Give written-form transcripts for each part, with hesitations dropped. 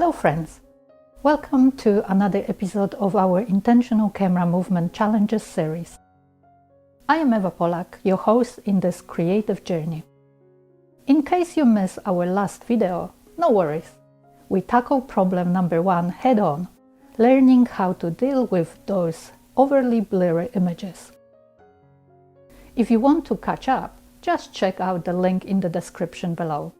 Hello friends! Welcome to another episode of our Intentional Camera Movement Challenges series. I am Eva Polak, your host in this creative journey. In case you missed our last video, no worries. We tackle problem number 1 head-on, learning how to deal with those overly blurry images. If you want to catch up, just check out the link in the description below.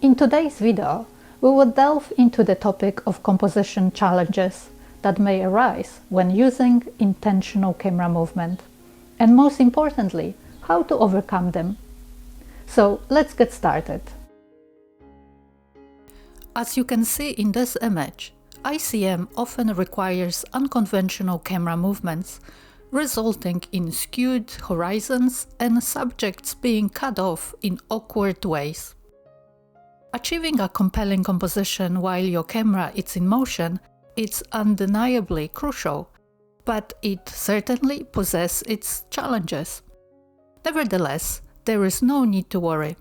In today's video, we will delve into the topic of composition challenges that may arise when using intentional camera movement, and most importantly, how to overcome them. So let's get started. As you can see in this image, ICM often requires unconventional camera movements, resulting in skewed horizons and subjects being cut off in awkward ways. Achieving a compelling composition while your camera is in motion is undeniably crucial, but it certainly possesses its challenges. Nevertheless, there is no need to worry.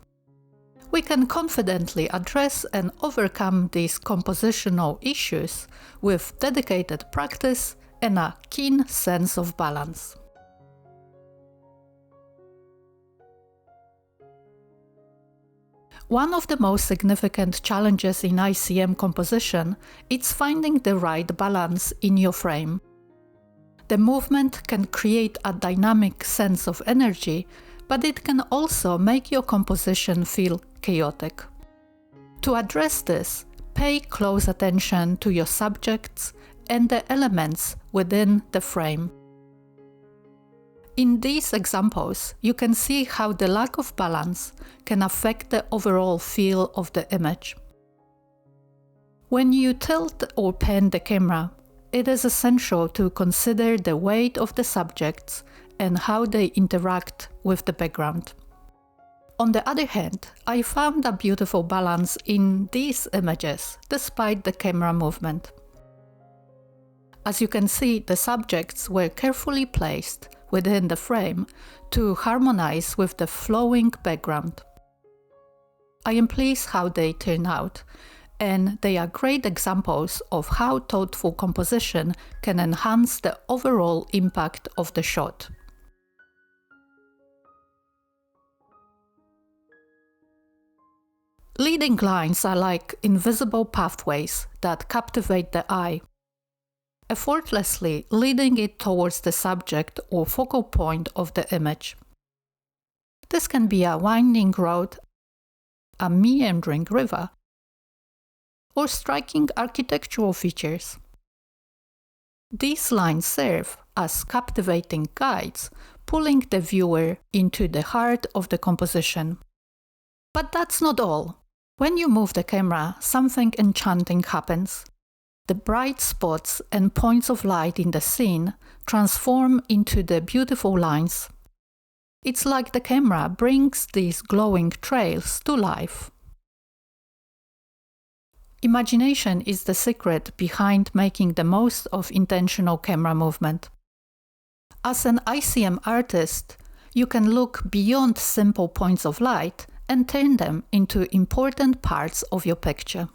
We can confidently address and overcome these compositional issues with dedicated practice and a keen sense of balance. One of the most significant challenges in ICM composition is finding the right balance in your frame. The movement can create a dynamic sense of energy, but it can also make your composition feel chaotic. To address this, pay close attention to your subjects and the elements within the frame. In these examples, you can see how the lack of balance can affect the overall feel of the image. When you tilt or pan the camera, it is essential to consider the weight of the subjects and how they interact with the background. On the other hand, I found a beautiful balance in these images despite the camera movement. As you can see, the subjects were carefully placed within the frame to harmonize with the flowing background. I am pleased how they turn out, and they are great examples of how thoughtful composition can enhance the overall impact of the shot. Leading lines are like invisible pathways that captivate the eye, effortlessly leading it towards the subject or focal point of the image. This can be a winding road, a meandering river, or striking architectural features. These lines serve as captivating guides, pulling the viewer into the heart of the composition. But that's not all. When you move the camera, something enchanting happens. The bright spots and points of light in the scene transform into the beautiful lines. It's like the camera brings these glowing trails to life. Imagination is the secret behind making the most of intentional camera movement. As an ICM artist, you can look beyond simple points of light and turn them into important parts of your picture.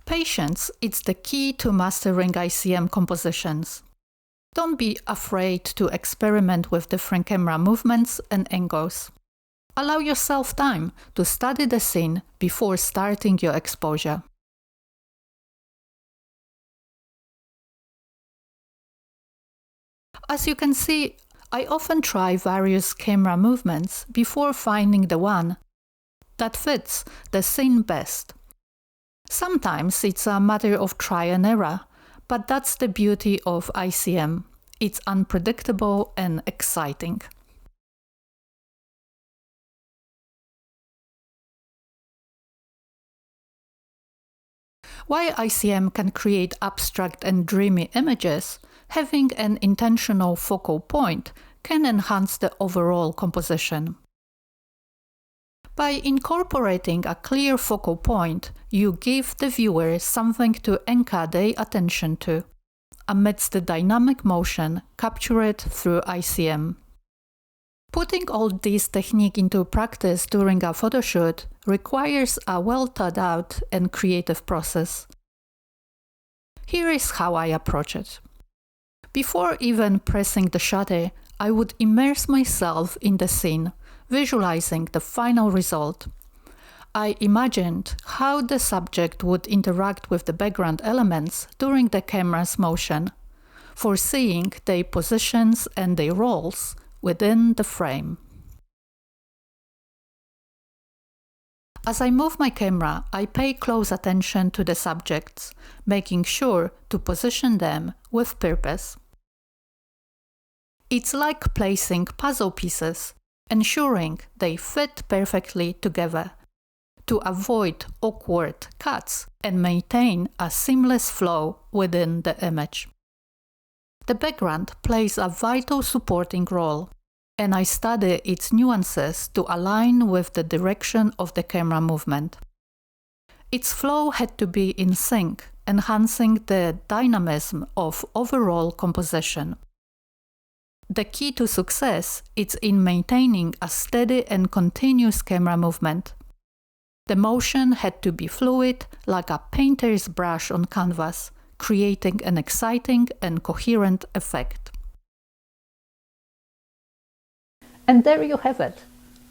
Patience is the key to mastering ICM compositions. Don't be afraid to experiment with different camera movements and angles. Allow yourself time to study the scene before starting your exposure. As you can see, I often try various camera movements before finding the one that fits the scene best. Sometimes it's a matter of try and error, but that's the beauty of ICM. It's unpredictable and exciting. While ICM can create abstract and dreamy images, having an intentional focal point can enhance the overall composition. By incorporating a clear focal point, you give the viewer something to anchor their attention to, amidst the dynamic motion captured through ICM. Putting all this technique into practice during a photo shoot requires a well-thought-out and creative process. Here is how I approach it. Before even pressing the shutter, I would immerse myself in the scene, visualizing the final result. I imagined how the subject would interact with the background elements during the camera's motion, foreseeing their positions and their roles within the frame. As I move my camera, I pay close attention to the subjects, making sure to position them with purpose. It's like placing puzzle pieces, ensuring they fit perfectly together, to avoid awkward cuts and maintain a seamless flow within the image. The background plays a vital supporting role, and I study its nuances to align with the direction of the camera movement. Its flow had to be in sync, enhancing the dynamism of overall composition. The key to success is in maintaining a steady and continuous camera movement. The motion had to be fluid, like a painter's brush on canvas, creating an exciting and coherent effect. And there you have it.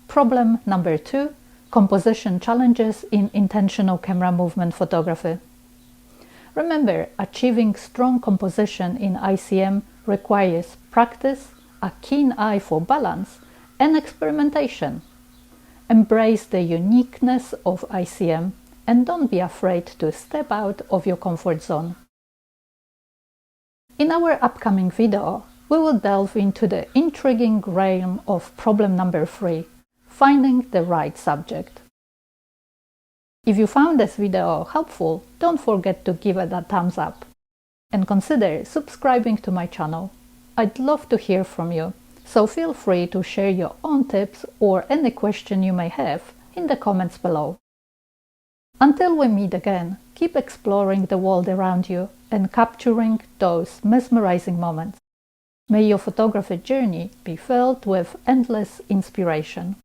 Problem number 2, composition challenges in intentional camera movement photography. Remember, achieving strong composition in ICM requires practice, a keen eye for balance, and experimentation. Embrace the uniqueness of ICM and don't be afraid to step out of your comfort zone. In our upcoming video, we will delve into the intriguing realm of problem number 3, finding the right subject. If you found this video helpful, don't forget to give it a thumbs up and consider subscribing to my channel. I'd love to hear from you, so feel free to share your own tips or any question you may have in the comments below. Until we meet again, keep exploring the world around you and capturing those mesmerizing moments. May your photography journey be filled with endless inspiration.